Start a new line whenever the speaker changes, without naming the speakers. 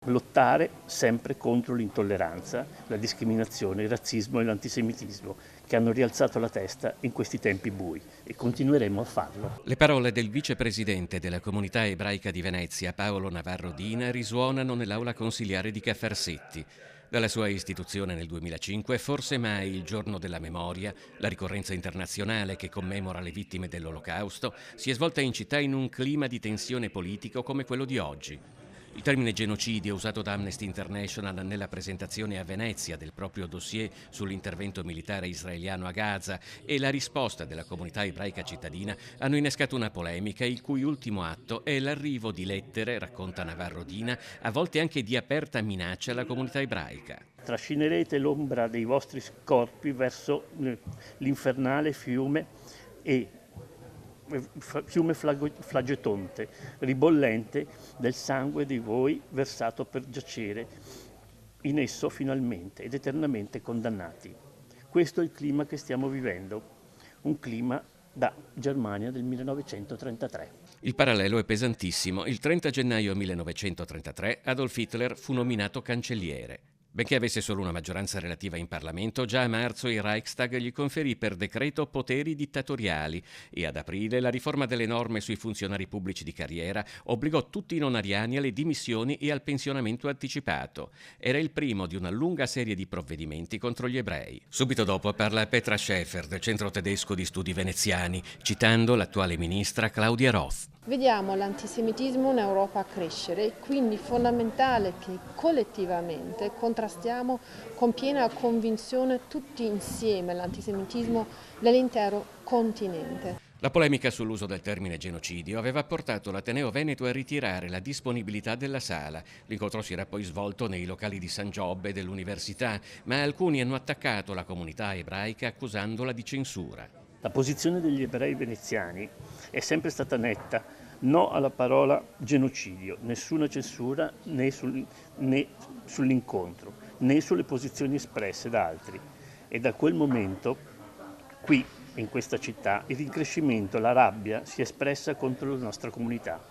Lottare sempre contro l'intolleranza, la discriminazione, il razzismo e l'antisemitismo che hanno rialzato la testa in questi tempi bui e continueremo a farlo.
Le parole del vicepresidente della comunità ebraica di Venezia, Paolo Navarro Dina, risuonano nell'aula consiliare di Ca' Fersetti. Dalla sua istituzione nel 2005, forse mai il giorno della memoria, la ricorrenza internazionale che commemora le vittime dell'Olocausto, si è svolta in città in un clima di tensione politico come quello di oggi. Il termine genocidio usato da Amnesty International nella presentazione a Venezia del proprio dossier sull'intervento militare israeliano a Gaza e la risposta della comunità ebraica cittadina hanno innescato una polemica il cui ultimo atto è l'arrivo di lettere, racconta Navarro Dina, a volte anche di aperta minaccia alla comunità ebraica.
Trascinerete l'ombra dei vostri corpi verso l'infernale fiume flaggetonte, ribollente del sangue di voi versato per giacere in esso finalmente ed eternamente condannati. Questo è il clima che stiamo vivendo, un clima da Germania del 1933.
Il parallelo è pesantissimo. Il 30 gennaio 1933 Adolf Hitler fu nominato cancelliere. Benché avesse solo una maggioranza relativa in Parlamento, già a marzo il Reichstag gli conferì per decreto poteri dittatoriali e ad aprile la riforma delle norme sui funzionari pubblici di carriera obbligò tutti i non ariani alle dimissioni e al pensionamento anticipato. Era il primo di una lunga serie di provvedimenti contro gli ebrei. Subito dopo parla Petra Schäfer del Centro Tedesco di Studi Veneziani, citando l'attuale ministra Claudia Roth.
Vediamo l'antisemitismo in Europa crescere e quindi è fondamentale che collettivamente contrastiamo con piena convinzione tutti insieme l'antisemitismo nell'intero continente.
La polemica sull'uso del termine genocidio aveva portato l'Ateneo Veneto a ritirare la disponibilità della sala. L'incontro si era poi svolto nei locali di San Giobbe dell'università, ma alcuni hanno attaccato la comunità ebraica accusandola di censura.
La posizione degli ebrei veneziani è sempre stata netta, no alla parola genocidio, nessuna censura né sull'incontro, né sulle posizioni espresse da altri. E da quel momento, qui, in questa città, il rincrescimento, la rabbia si è espressa contro la nostra comunità.